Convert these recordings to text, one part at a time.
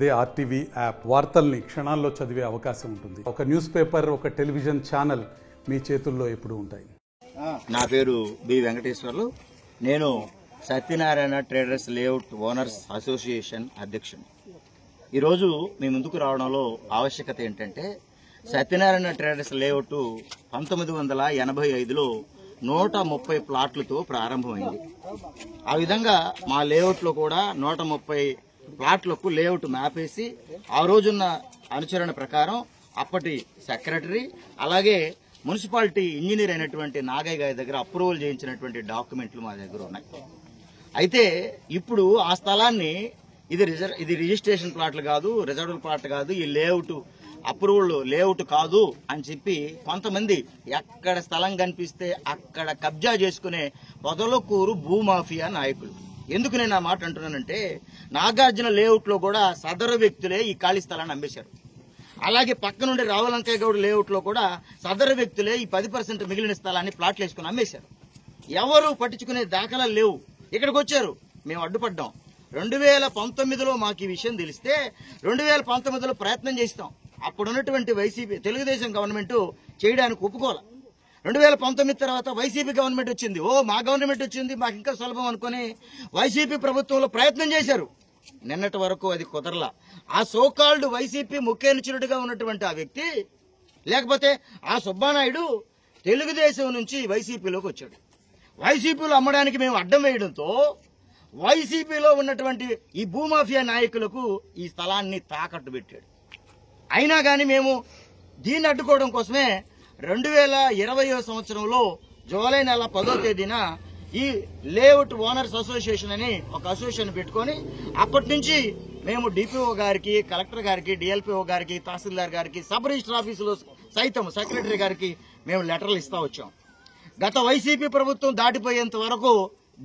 అదే RTV app వార్తల్ని క్షణాల్లో చదివే అవకాశం ఉంటుంది. ఒక న్యూస్ పేపర్, ఒక టెలివిజన్ ఛానల్ మీ చేతుల్లో ఎప్పుడూ ఉంటాయి. నా పేరు బి వెంకటేశ్వర్లు. నేను Satyanarayana traders layout owners association అధ్యక్షుడు. ఈరోజు మీ ముందుకు రావడంలో ఆవశ్యకత ఏంటంటే, సత్యనారాయణ ట్రేడర్స్ లేఅవుట్ 1985లో 130 ప్లాట్లతో ప్రారంభమైంది. ఆ విధంగా మా లేఅవుట్లో కూడా 130 ప్లాట్లకు లేఅవుట్ మ్యాప్ వేసి, ఆ రోజున్న అనుచరణ ప్రకారం అప్పటి సెక్రటరీ అలాగే మున్సిపాలిటీ ఇంజనీర్ అయినటువంటి నాగయ్య గారి దగ్గర అప్రూవల్ చేయించినటువంటి డాక్యుమెంట్లు మా దగ్గర ఉన్నాయి. అయితే ఇప్పుడు ఆ స్థలాన్ని ఇది రిజిస్ట్రేషన్ ప్లాట్లు కాదు, రిజర్వ్డ్ ప్లాట్ కాదు, ఈ లేఅవుట్ అప్రూవల్ లేఅవుట్ కాదు అని చెప్పి కొంతమంది ఎక్కడ స్థలం కనిపిస్తే అక్కడ కబ్జా చేసుకునే పొదలకూరు భూమాఫియా నాయకులు. ఎందుకు నేను ఆ మాట అంటున్నానంటే, నాగార్జున లేఅవుట్ లో కూడా సదరు వ్యక్తులే ఈ ఖాళీ స్థలాన్ని అమ్మేశారు. అలాగే పక్కనుండి రావులంకయ్య గౌడ్ లేఅవుట్ లో కూడా సదరు వ్యక్తులే ఈ 10% మిగిలిన స్థలాన్ని ప్లాట్లు వేసుకుని అమ్మేశారు. ఎవరు పట్టించుకునే దాఖలాలు లేవు. ఇక్కడికి వచ్చారు, మేము అడ్డుపడ్డాం. 2019లో మాకు ఈ విషయం తెలిస్తే 2019లో ప్రయత్నం చేస్తాం. అప్పుడున్నటువంటి వైసీపీ తెలుగుదేశం గవర్నమెంట్ చేయడానికి ఒప్పుకోవాలి. 2019 తర్వాత వైసీపీ గవర్నమెంట్ వచ్చింది. మా గవర్నమెంట్ వచ్చింది, మాకు ఇంకా సులభం అనుకుని వైసీపీ ప్రభుత్వంలో ప్రయత్నం చేశారు. నిన్నటి వరకు అది కుదరలా. ఆ సోకాల్డ్ వైసీపీ ముఖ్యనుచురుడుగా ఉన్నటువంటి ఆ వ్యక్తి, లేకపోతే ఆ సుబ్బానాయుడు తెలుగుదేశం నుంచి వైసీపీలోకి వచ్చాడు. వైసీపీలో అమ్మడానికి మేము అడ్డం వేయడంతో వైసీపీలో ఉన్నటువంటి ఈ భూమాఫియా నాయకులకు ఈ స్థలాన్ని తాకట్టు పెట్టాడు. అయినా కానీ మేము దీన్ని అడ్డుకోవడం కోసమే 2020 సంవత్సరంలో జూలై నెల 10వ తేదీన ఈ లేఅవుట్ ఓనర్స్ అసోసియేషన్ అని ఒక అసోసియేషన్ పెట్టుకొని, అప్పటి నుంచి మేము డిపిఓ గారికి, కలెక్టర్ గారికి, డిఎల్పిఓ గారికి, తహసీల్దార్ గారికి, సబ్ రిజిస్టర్ ఆఫీసులో సైతం సెక్రటరీ గారికి మేము లెటర్లు ఇస్తా వచ్చాం. గత వైసీపీ ప్రభుత్వం దాటిపోయేంత వరకు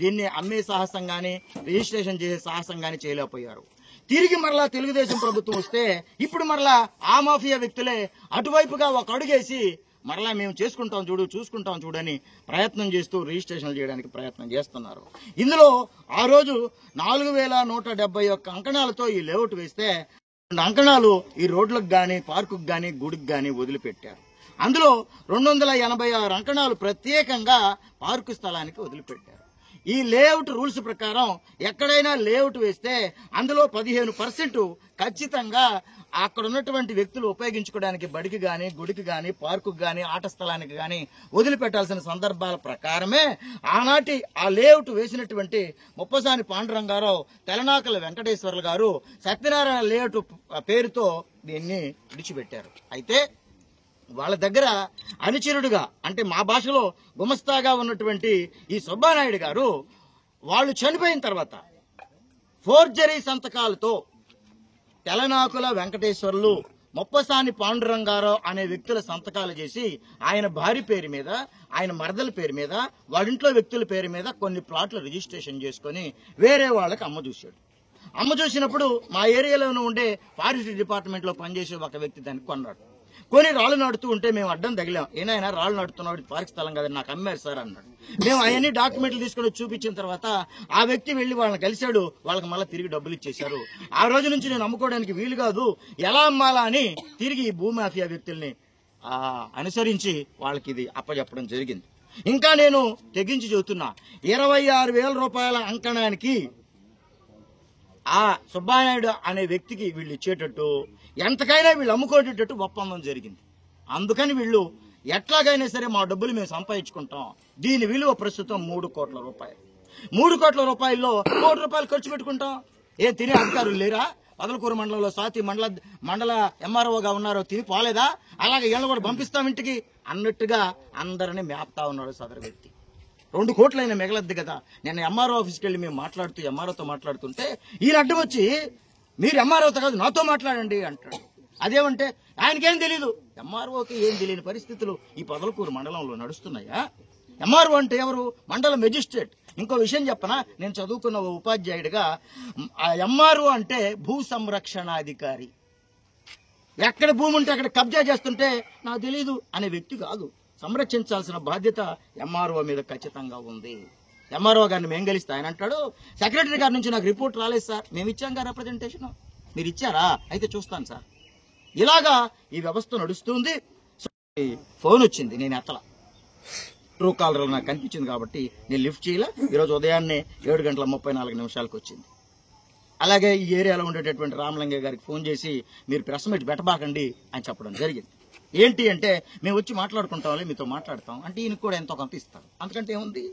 దీన్ని అమ్మే సాహసం గానీ, రిజిస్ట్రేషన్ చేసే సాహసం గానీ చేయలేకపోయారు. తిరిగి మరలా తెలుగుదేశం ప్రభుత్వం వస్తే ఇప్పుడు మరలా ఆ మాఫియా వ్యక్తులే అటువైపుగా ఒక అడుగేసి మరలా మేము చూసుకుంటాం చూడని ప్రయత్నం చేస్తూ రిజిస్ట్రేషన్ చేయడానికి ప్రయత్నం చేస్తున్నారు. ఇందులో ఆ రోజు 4171 అంకణాలతో ఈ లేఅవుట్ వేస్తే 2 అంకణాలు ఈ రోడ్లకు గాని, పార్కుకు గాని, గుడికి గాని వదిలిపెట్టారు. అందులో 286 అంకణాలు ప్రత్యేకంగా పార్కు స్థలానికి వదిలిపెట్టారు. ఈ లేఅవుట్ రూల్స్ ప్రకారం ఎక్కడైనా లేఅవుట్ వేస్తే అందులో 15% ఖచ్చితంగా అక్కడ ఉన్నటువంటి వ్యక్తులు ఉపయోగించుకోవడానికి బడికి గాని, గుడికి గాని, పార్కుకు గాని, ఆట స్థలానికి గాని వదిలిపెట్టాల్సిన సందర్భాల ప్రకారమే ఆనాటి ఆ లేఅవుట్ వేసినటువంటి ముప్పసాని పాండురంగారావు, తెలనాకల వెంకటేశ్వర్లు గారు సత్యనారాయణ లేఅవుట్ పేరుతో దీన్ని విడిచిపెట్టారు. అయితే వాళ్ళ దగ్గర అనుచరుడుగా, అంటే మా భాషలో గుమస్తాగా ఉన్నటువంటి ఈ సుబ్బానాయుడు గారు వాళ్ళు చనిపోయిన తర్వాత ఫోర్జరీ సంతకాలతో తెలనాకుల వెంకటేశ్వర్లు, ముప్పసాని పాండురంగారావు అనే వ్యక్తుల సంతకాలు చేసి ఆయన భార్య పేరు మీద, ఆయన మరదల పేరు మీద, వాళ్ళింట్లో వ్యక్తుల పేరు మీద కొన్ని ప్లాట్లు రిజిస్ట్రేషన్ చేసుకుని వేరే వాళ్ళకి అమ్మ చూశాడు. అమ్మ చూసినప్పుడు మా ఏరియాలోనే ఉండే ఫారెస్ట్ డిపార్ట్మెంట్లో పనిచేసే ఒక వ్యక్తి దాన్ని కొన్నాడు. కొని రాళ్లు నాటుతూ ఉంటే మేము అడ్డం తగిలాం. ఏనాయన రాళ్లు నాటుతున్నాడు, పార్క్ స్థలం కదా, నాకు అమ్మారు సార్ అన్నాడు. మేము అవన్నీ డాక్యుమెంట్లు తీసుకుని చూపించిన తర్వాత ఆ వ్యక్తి వెళ్లి వాళ్ళని కలిశాడు. వాళ్ళకి మళ్ళీ తిరిగి డబ్బులు ఇచ్చేశారు. ఆ రోజు నుంచి నేను అమ్ముకోవడానికి వీలు కాదు, ఎలా అమ్మాలా అని తిరిగి ఈ భూమాఫియా వ్యక్తుల్ని అనుసరించి వాళ్ళకి ఇది అప్పచెప్పడం జరిగింది. ఇంకా నేను తెగించి చెబుతున్నా, 26,000 రూపాయల అంకణానికి ఆ సుబ్బానాయుడు అనే వ్యక్తికి వీళ్ళు ఇచ్చేటట్టు, ఎంతకైనా వీళ్ళు అమ్ముకోటట్టు ఒప్పందం జరిగింది. అందుకని వీళ్ళు ఎట్లాగైనా సరే మా డబ్బులు మేము సంపాదించుకుంటాం. దీని విలువ ప్రస్తుతం 3 కోట్ల రూపాయలు. 3 కోట్ల రూపాయల్లో 1 కోటి రూపాయలు ఖర్చు పెట్టుకుంటాం. తినే అధికారులు లేరా? పొదలకూరు మండలంలో సాతి మండల ఎంఆర్ఓగా ఉన్నారో తిని పోలేదా? అలాగే వీళ్ళని కూడా పంపిస్తాం ఇంటికి అన్నట్టుగా అందరినీ మేపుతా ఉన్నాడు సదరు వ్యక్తి. 2 కోట్లైనా మిగలద్దు కదా. నేను ఎంఆర్ఓ ఆఫీస్కి వెళ్ళి మేము ఎంఆర్ఓతో మాట్లాడుతుంటే ఈయన అడ్డం వచ్చి, మీరు ఎంఆర్ఓతో కాదు నాతో మాట్లాడండి అంటాడు. అదేమంటే ఆయనకేం తెలీదు. ఎంఆర్ఓకి ఏం తెలియని పరిస్థితులు ఈ పొదలకూరు మండలంలో నడుస్తున్నాయా? ఎంఆర్ఓ అంటే ఎవరు? మండల మెజిస్ట్రేట్. ఇంకో విషయం చెప్పనా, నేను చదువుకున్న ఉపాధ్యాయుడిగా ఎంఆర్ఓ అంటే భూ సంరక్షణాధికారి. ఎక్కడ భూమి ఉంటే అక్కడ కబ్జా చేస్తుంటే నాకు తెలీదు అనే వ్యక్తి కాదు. సంరక్షించాల్సిన బాధ్యత ఎంఆర్ఓ మీద ఖచ్చితంగా ఉంది. ఎంఆర్ఓ గారిని మేము గెలిస్తే ఆయన అంటాడు, సెక్రటరీ గారి నుంచి నాకు రిపోర్ట్ రాలేదు సార్. మేము ఇచ్చాం కదా రిప్రజెంటేషన్. మీరు ఇచ్చారా? అయితే చూస్తాను సార్. ఇలాగా ఈ వ్యవస్థ నడుస్తుంది. ఫోన్ వచ్చింది, నేను ఎత్తలా. ట్రూ కాలర్ నాకు కనిపించింది కాబట్టి నేను లిఫ్ట్ చేయలే. ఈరోజు ఉదయాన్నే 7:34 వచ్చింది. అలాగే ఈ ఏరియాలో ఉండేటటువంటి రామలింగయ్య గారికి ఫోన్ చేసి మీరు ప్రెస్ మీట్ పెట్టబాకండి అని చెప్పడం జరిగింది. ఏంటి అంటే మేము వచ్చి మాట్లాడుకుంటాం, మీతో మాట్లాడతాం అంటే ఈయనకు కూడా ఎంతో కొంత ఇస్తారు. అందుకంటే ఏముంది?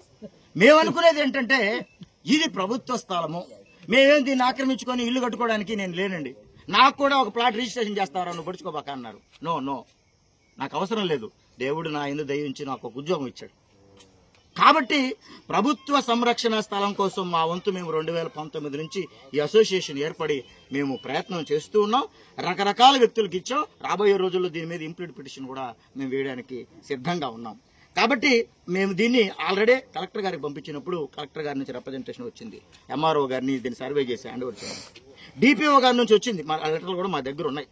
మేము అనుకునేది ఏంటంటే ఇది ప్రభుత్వ స్థలము, మేమేం దీన్ని ఆక్రమించుకొని ఇల్లు కట్టుకోవడానికి నేను లేనండి. నాకు కూడా ఒక ప్లాట్ రిజిస్ట్రేషన్ చేస్తారా, నువ్వు పడుచుకోబాక అన్నారు. నో, నాకు అవసరం లేదు. దేవుడు నా ఎందు దయించి నాకు ఒక ఉద్యోగం ఇచ్చాడు. కాబట్టి ప్రభుత్వ సంరక్షణ స్థలం కోసం మా వంతు మేము 2019 నుంచి ఈ అసోసియేషన్ ఏర్పడి మేము ప్రయత్నం చేస్తూ ఉన్నాం. రకరకాల వ్యక్తులకు ఇచ్చాం. రాబోయే రోజుల్లో దీని మీద ఇంప్లీడ్ పిటిషన్ కూడా మేము వేయడానికి సిద్ధంగా ఉన్నాం. కాబట్టి మేము దీన్ని ఆల్రెడీ కలెక్టర్ గారికి పంపించినప్పుడు కలెక్టర్ గారి నుంచి రిప్రజెంటేషన్ వచ్చింది. ఎంఆర్ఓ గారిని దీన్ని సర్వే చేసి హ్యాండ్ ఓవర్ చేయాలి. డిపిఓ గారి నుంచి వచ్చింది, మా లెటర్లు కూడా మా దగ్గర ఉన్నాయి.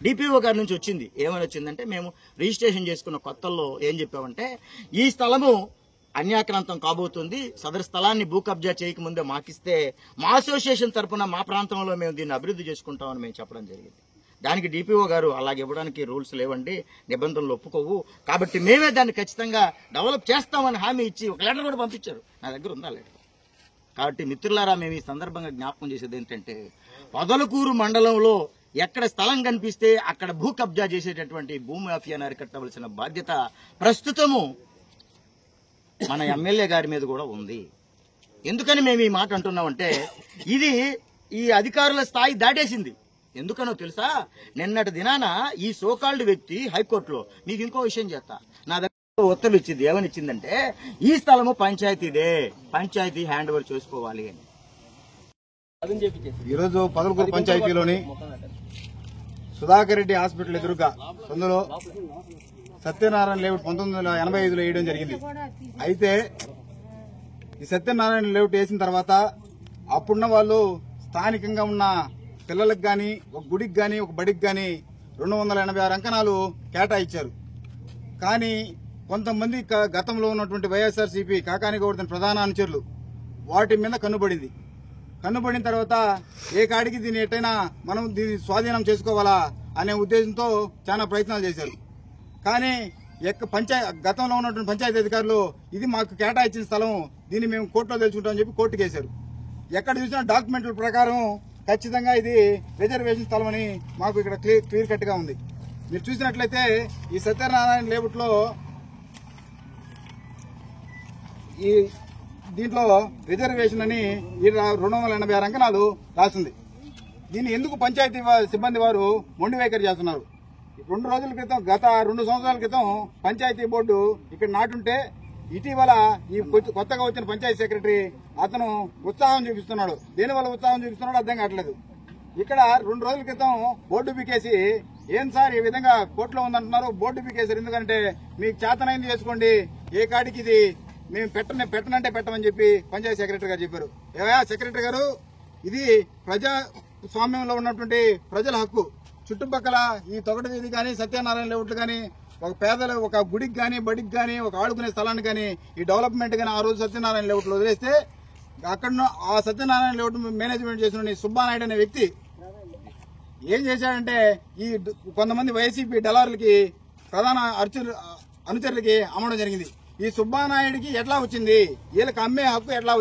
డిపిఓ గారి నుంచి వచ్చింది. ఏమని వచ్చిందంటే మేము రిజిస్ట్రేషన్ చేసుకున్న కొత్తల్లో ఏం చెప్పామంటే ఈ స్థలము అన్యాక్రాంతం కాబోతుంది, సదరు స్థలాన్ని భూ కబ్జా చేయకముందే మాకిస్తే మా అసోసియేషన్ తరఫున మా ప్రాంతంలో మేము దీన్ని అభివృద్ధి చేసుకుంటామని మేము చెప్పడం జరిగింది. దానికి డిపిఓ గారు అలాగే ఇవ్వడానికి రూల్స్ లేవండి, నిబంధనలు ఒప్పుకోవు, కాబట్టి మేమే దాన్ని ఖచ్చితంగా డెవలప్ చేస్తామని హామీ ఇచ్చి ఒక లెటర్ కూడా పంపించారు. నా దగ్గర ఉందా లెటర్. కాబట్టి మిత్రులారా, మేము ఈ సందర్భంగా జ్ఞాపకం చేసేది ఏంటంటే పొదలకూరు మండలంలో ఎక్కడ స్థలం కనిపిస్తే అక్కడ భూ కబ్జా చేసేటటువంటి భూమి మాఫియాను అరికట్టవలసిన బాధ్యత ప్రస్తుతము మన ఎమ్మెల్యే గారి మీద కూడా ఉంది. ఎందుకని మేము ఈ మాట అంటున్నామంటే ఇది ఈ అధికారుల స్థాయి దాటేసింది. ఎందుకనో తెలుసా? నిన్నటి దినాన ఈ సోకాల్డ్ వ్యక్తి హైకోర్టులో, మీకు ఇంకో విషయం చేస్తా, నా దగ్గర ఉత్తర్వులు ఇచ్చింది. ఏమని ఇచ్చిందంటే ఈ స్థలము పంచాయతీదే, పంచాయతీ హ్యాండ్ ఓవర్ చేసుకోవాలి అని. ఈరోజు పొదలకూరు పంచాయతీలోని సుధాకర్ రెడ్డి హాస్పిటల్ ఎదురుగా సందులో సత్యనారాయణ లేఅవుట్ 1985లో వేయడం జరిగింది. అయితే ఈ సత్యనారాయణ లేఅవుట్ వేసిన తర్వాత అప్పుడున్న వాళ్ళు స్థానికంగా ఉన్న పిల్లలకు గాని, ఒక గుడికి గాని, ఒక బడికి గాని 286 అంకణాలు కేటాయించారు. కానీ కొంతమంది గతంలో ఉన్నటువంటి వైఎస్ఆర్సీపీ కాకాని గౌడ్ ప్రధాన అనుచరులు వాటి మీద కన్నుబడిన తర్వాత ఏ కాడికి దీన్ని ఎట్టైనా మనం దీన్ని స్వాధీనం చేసుకోవాలా అనే ఉద్దేశంతో చాలా ప్రయత్నాలు చేశారు. కానీ గతంలో ఉన్నటువంటి పంచాయతీ అధికారులు ఇది మాకు కేటాయించిన స్థలం, దీన్ని మేము కోర్టులో తెలుసుకుంటామని చెప్పి కోర్టుకు వేశారు. ఎక్కడ చూసినా డాక్యుమెంట్ల ప్రకారం ఖచ్చితంగా ఇది రిజర్వేషన్ స్థలం అని మాకు ఇక్కడ క్లియర్ కట్ గా ఉంది. మీరు చూసినట్లయితే ఈ సత్యనారాయణ లేఅవుట్ లో ఈ దీంట్లో రిజర్వేషన్ అని 286 అంకణాలు రాసింది. దీన్ని ఎందుకు పంచాయతీ సిబ్బంది వారు మొండి వైఖరి చేస్తున్నారు? 2 రోజుల క్రితం, గత 2 సంవత్సరాల క్రితం పంచాయతీ బోర్డు ఇక్కడ నాటుంటే ఇటీవల ఈ కొత్తగా వచ్చిన పంచాయతీ సెక్రటరీ అతను ఉత్సాహం చూపిస్తున్నాడు. దేనివల్ల ఉత్సాహం చూపిస్తున్నాడో అర్థం కావట్లేదు. ఇక్కడ 2 రోజుల క్రితం బోర్డు బీకేసి, ఏం సార్ ఈ విధంగా కోర్టులో ఉందంటున్నారు, బోర్డు బీకేసారు ఎందుకంటే మీకు చేతనైంది చేసుకోండి, ఏ కాడికి ఇది మేము పెట్టనంటే పెట్టమని చెప్పి పంచాయతీ సెక్రటరీ గారు చెప్పారు. ఏవా సెక్రటరీ గారు, ఇది ప్రజాస్వామ్యంలో ఉన్నటువంటి ప్రజల హక్కు. చుట్టుపక్కల ఈ తొగటి వీధి కానీ, సత్యనారాయణ లేఅవుట్లు కానీ, ఒక పేదల ఒక గుడికి కానీ, బడికి కానీ, ఒక ఆడుకునే స్థలాన్ని కానీ ఈ డెవలప్మెంట్ కానీ ఆ రోజు సత్యనారాయణ లేఅవుట్లు వదిలేస్తే అక్కడ ఆ సత్యనారాయణ లేఅవుట్ మేనేజ్మెంట్ చేసిన సుబ్బానాయుడు అనే వ్యక్తి ఏం చేశాడంటే ఈ కొంతమంది వైసీపీ డలార్లకి ప్రధాన అనుచరులకి అమ్మడం జరిగింది. ఈ సుబ్బానాయుడికి ఎట్లా వచ్చింది? వీళ్ళకి అమ్మే హక్కు ఎట్లా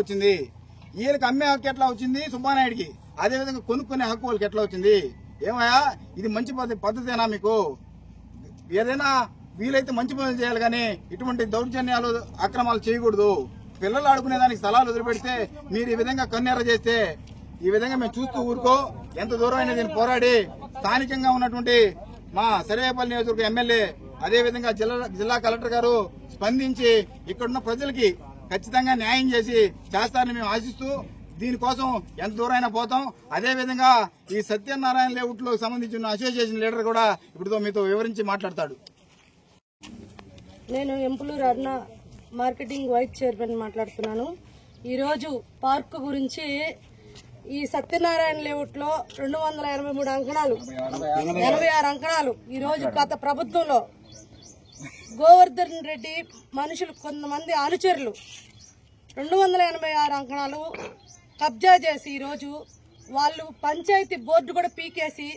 వచ్చింది? సుబ్బానాయుడికి అదేవిధంగా కొనుక్కునే హక్కు వాళ్ళకి ఎట్లా వచ్చింది? ఏమయ్యా, ఇది మంచి పద్ధతేనా మీకు? ఏదైనా వీలైతే మంచి పనులు చేయాలి కానీ ఇటువంటి దౌర్జన్యాలు, అక్రమాలు చేయకూడదు. పిల్లలు ఆడుకునేదానికి స్థలాలు వదిలిపెడితే మీరు ఈ విధంగా కన్నెర్ర చేస్తే ఈ విధంగా మేము చూస్తూ ఊరుకో. ఎంత దూరం అయినా దీన్ని పోరాడి స్థానికంగా ఉన్నటువంటి మా సర్వేపల్లి నియోజకవర్గ ఎమ్మెల్యే, అదేవిధంగా జిల్లా కలెక్టర్ గారు స్పందించి ఇక్కడున్న ప్రజలకి ఖచ్చితంగా న్యాయం చేస్తారని మేము ఆశిస్తూ దీనికోసం ఎంత దూరైనా పోతాం. అదేవిధంగా ఈ సత్యనారాయణ లేఅవుట్ లో సంబంధించిన అసోసియేషన్ లీడర్ కూడా ఇప్పుడు మీతో వివరించి మాట్లాడతాడు. నేను ఎంపులూరు అరుణ మార్కెటింగ్ వైస్ చైర్మన్ మాట్లాడుతున్నాను. ఈరోజు పార్కు గురించి ఈ సత్యనారాయణ లేఅవుట్ లో 283 అంకణాలు, 86 అంకణాలు ఈరోజు గత ప్రభుత్వంలో గోవర్ధన్ రెడ్డి మనుషులు, కొంతమంది అనుచరులు 286 అంకణాలు కబ్జా చేసి ఈరోజు వాళ్ళు పంచాయతీ బోర్డు కూడా పీకేసి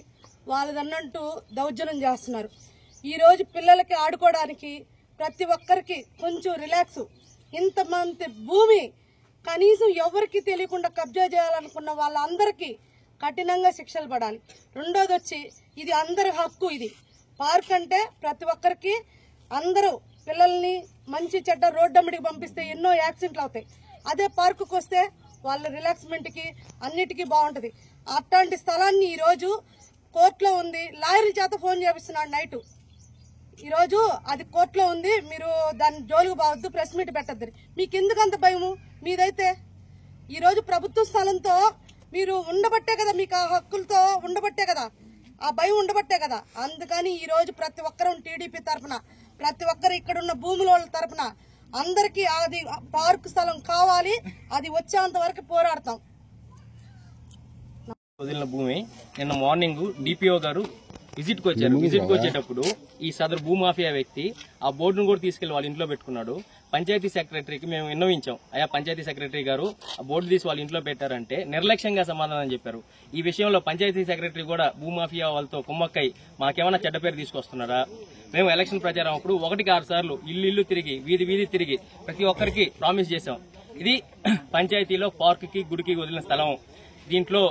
వాళ్ళదన్నట్టు దౌర్జన్యం చేస్తున్నారు. ఈరోజు పిల్లలకి ఆడుకోవడానికి ప్రతి ఒక్కరికి కొంచెం రిలాక్స్. ఇంతమంది భూమి కనీసం ఎవరికి తెలియకుండా కబ్జా చేయాలనుకున్న వాళ్ళందరికీ కఠినంగా శిక్షలు పడాలి. రెండోది వచ్చి ఇది అందరి హక్కు. ఇది పార్క్ అంటే ప్రతి ఒక్కరికి అందరూ పిల్లల్ని మంచి చెడ్డ రోడ్డమ్మడికి పంపిస్తే ఎన్నో యాక్సిడెంట్లు అవుతాయి. అదే పార్కుకి వస్తే వాళ్ళ రిలాక్స్మెంట్కి అన్నిటికీ బాగుంటుంది. అట్లాంటి స్థలాన్ని ఈరోజు కోర్టులో ఉంది. లాయర్ల చేత ఫోన్ చేపిస్తున్నాడు నైటు. ఈరోజు అది కోర్టులో ఉంది, మీరు దాన్ని జోలుకు బావద్దు, ప్రెస్ మీట్ పెట్టద్దు. మీకు ఎందుకు అంత భయము? మీదైతే ఈరోజు ప్రభుత్వ స్థలంతో మీరు ఉండబట్టే కదా, మీకు ఆ హక్కులతో ఉండబట్టే కదా, ఆ భయం ఉండబట్టే కదా. అందుకని ఈరోజు ప్రతి ఒక్కరూ టీడీపీ తరఫున, ప్రతి ఒక్కరు ఇక్కడున్న భూముల వాళ్ళ తరఫున అందరికీ అది పార్క్ స్థలం కావాలి, అది వచ్చేంత వరకు పోరాడతాం. వదిలిన భూమి నిన్న మార్నింగ్ డిపిఓ గారు విజిట్ కు వచ్చారు. విజిట్ కు వచ్చేటప్పుడు ఈ సదరు భూమాఫియా వ్యక్తి ఆ బోర్డును కూడా తీసుకెళ్లి వాళ్ళ ఇంట్లో పెట్టుకున్నాడు. పంచాయతీ సెక్రటరీకి మేము విన్నవించాం, అయ్యా పంచాయతీ సెక్రటరీ గారు ఆ బోర్డు తీసి వాళ్ళ ఇంట్లో పెట్టారంటే నిర్లక్ష్యంగా సమాధానం చెప్పారు. ఈ విషయంలో పంచాయతీ సెక్రటరీ కూడా భూమాఫియా వాళ్ళతో కుమ్మక్కై మాకేమైనా చెడ్డ పేరు తీసుకొస్తున్నారా? మేము ఎలక్షన్ ప్రచారం అప్పుడు 1-6 సార్లు ఇల్లు తిరిగి వీధి తిరిగి ప్రతి ఒక్కరికి ప్రామిస్ చేశాం. ఇది పంచాయతీలో పార్క్ కి గుడికి వదిలిన స్థలం, దీంట్లో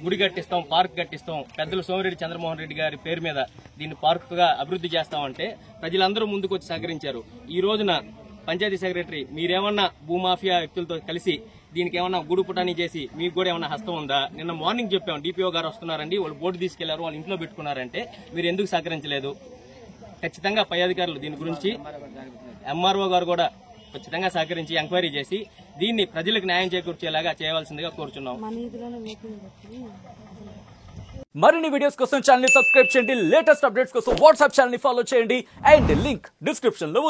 గుడి కట్టిస్తాం, పార్క్ కట్టిస్తాం, పెద్దలు సోమిరెడ్డి చంద్రమోహన్ రెడ్డి గారి పేరు మీద దీన్ని పార్క్ గా అభివృద్ధి చేస్తామంటే ప్రజలందరూ ముందుకు వచ్చి సహకరించారు. ఈ రోజున పంచాయతీ సెక్రటరీ మీరేమన్నా భూమాఫియా వ్యక్తులతో కలిసి దీనికి ఏమన్నా గుడి పుటాని చేసి మీకు కూడా ఏమన్నా హస్తం ఉందా? నిన్న మార్నింగ్ చెప్పాం, డిపిఓ గారు వస్తున్నారండి, వాళ్ళు బోర్డు తీసుకెళ్లారు, వాళ్ళ ఇంట్లో పెట్టుకున్నారంటే మీరు ఎందుకు సహకరించలేదు? ఖచ్చితంగా పై అధికారులు దీని గురించి ఎంఆర్ఓ గారు కూడా ఖచ్చితంగా సహకరించి ఎంక్వైరీ చేసి దీన్ని ప్రజలకు న్యాయం చేకూర్చేలాగా చేయవలసిందిగా కోరుచున్నాం. మరిన్ని వీడియోస్ కోసం ఛానల్ ని సబ్స్క్రైబ్ చేయండి. లేటెస్ట్ అప్డేట్స్ కోసం వాట్సాప్ ఛానల్ ని ఫాలో చేయండి. అండ్ లింక్ డిస్క్రిప్షన్ లో ఉంది.